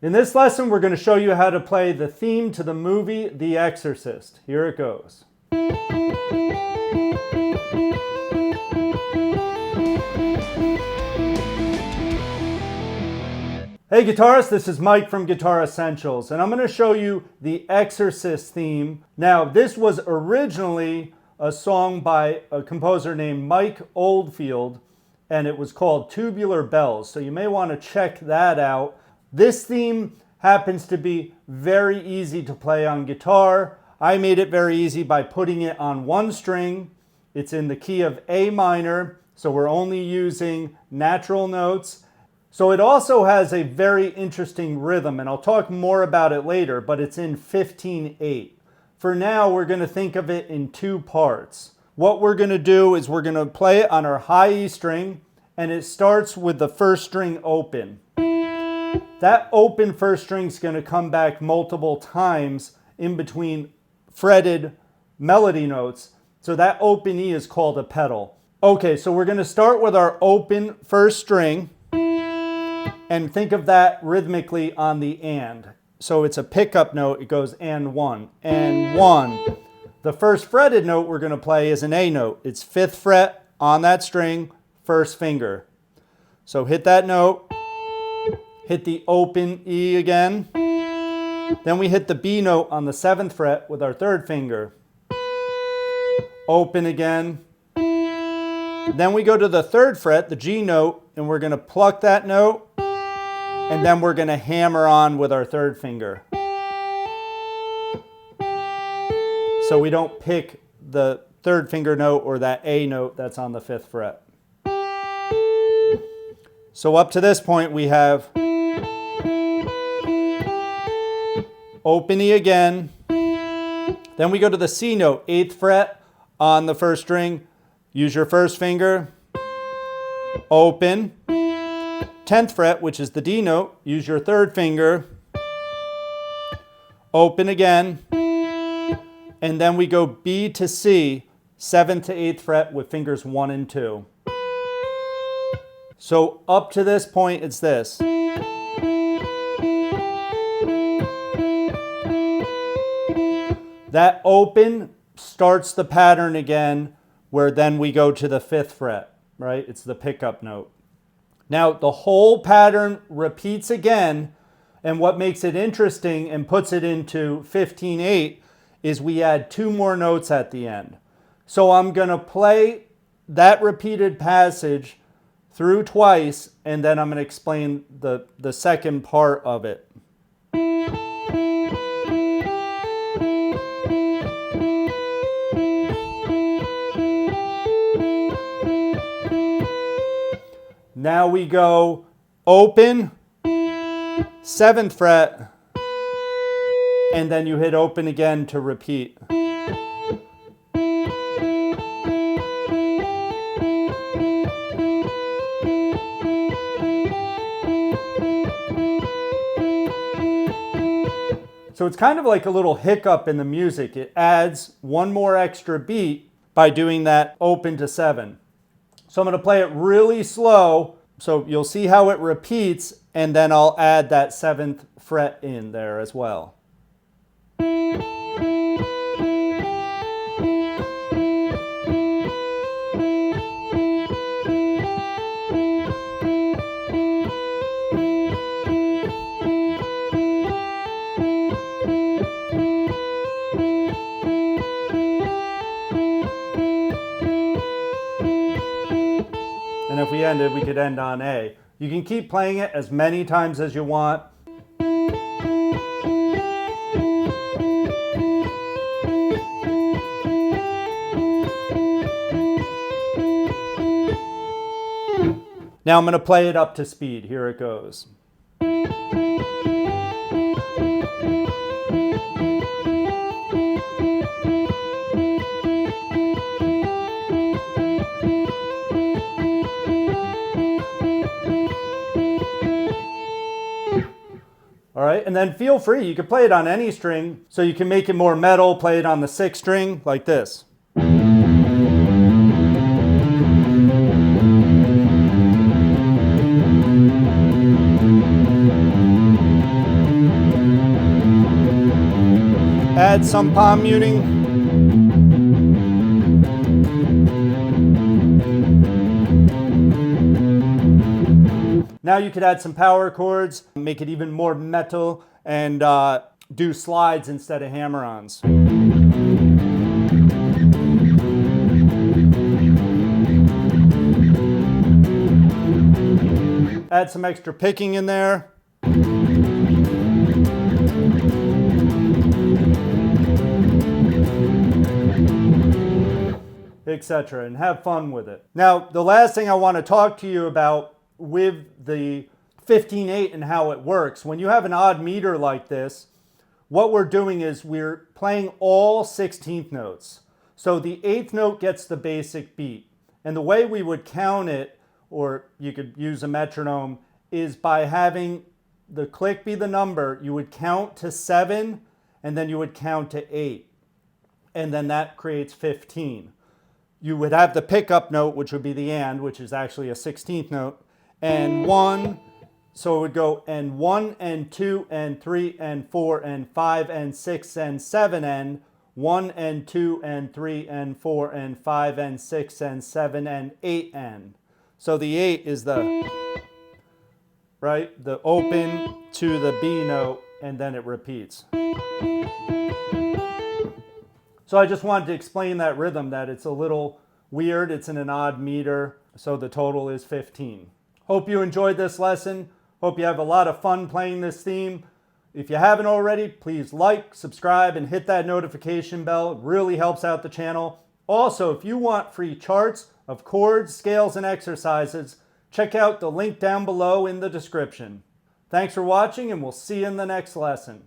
In this lesson, we're going to show you how to play the theme to the movie The Exorcist. Here it goes. Hey guitarists, this is Mike from Guitar Essentials, and I'm going to show you the Exorcist theme. Now, this was originally a song by a composer named Mike Oldfield, and it was called Tubular Bells, so you may want to check that out. This theme happens to be very easy to play on guitar. I made it very easy by putting it on one string. It's in the key of A minor, so we're only using natural notes. So it also has a very interesting rhythm, and I'll talk more about it later, but it's in 15/8. For now, we're going to think of it in two parts. What we're going to do is we're going to play it on our high E string, and it starts with the first string open. That open first string is going to come back multiple times in between fretted melody notes. So that open E is called a pedal. Okay, so we're going to start with our open first string and think of that rhythmically on the and. So it's a pickup note. It goes and one, and one. The first fretted note we're going to play is an A note. It's 5th fret on that string, first finger. So hit that note. Hit the open E again. Then we hit the B note on the 7th fret with our 3rd finger. Open again. Then we go to the 3rd fret, the G note, and we're going to pluck that note. And then we're going to hammer on with our 3rd finger. So we don't pick the 3rd finger note or that A note that's on the 5th fret. So up to this point we have open E again. Then we go to the C note, 8th fret on the first string. Use your first finger. Open. 10th fret, which is the D note. Use your 3rd finger. Open again. And then we go B to C, 7th to 8th fret with fingers 1 and 2. So up to this point, it's this. That open starts the pattern again, where then we go to the 5th fret, right? It's the pickup note. Now, the whole pattern repeats again, and what makes it interesting and puts it into 15/8 is we add 2 more notes at the end. So I'm going to play that repeated passage through twice, and then I'm going to explain the second part of it. Now we go open, 7th fret, and then you hit open again to repeat. So it's kind of like a little hiccup in the music. It adds one more extra beat by doing that open to 7. So I'm going to play it really slow, so you'll see how it repeats, and then I'll add that 7th fret in there as well. And if we ended, we could end on A. You can keep playing it as many times as you want. Now I'm going to play it up to speed. Here it goes. All right, and then feel free, you can play it on any string, so you can make it more metal, play it on the 6th string, like this. Add some palm muting. Now you could add some power chords, make it even more metal, and do slides instead of hammer-ons. Add some extra picking in there. Etc. and have fun with it. Now, the last thing I want to talk to you about with the 15/8 and how it works. When you have an odd meter like this, what we're doing is we're playing all 16th notes. So the 8th note gets the basic beat. And the way we would count it, or you could use a metronome, is by having the click be the number. You would count to 7, and then you would count to 8. And then that creates 15. You would have the pickup note, which would be the and, which is actually a 16th note, and 1. So it would go and 1 and 2 and 3 and 4 and 5 and 6 and 7 and 1 and 2 and 3 and 4 and 5 and 6 and 7 and 8 and. So the 8 is the, right, the open to the B note, and then it repeats. So I just wanted to explain that rhythm, that it's a little weird. It's in an odd meter, so the total is 15. Hope you enjoyed this lesson. Hope you have a lot of fun playing this theme. If you haven't already, please like, subscribe, and hit that notification bell. It really helps out the channel. Also, if you want free charts of chords, scales, and exercises, check out the link down below in the description. Thanks for watching, and we'll see you in the next lesson.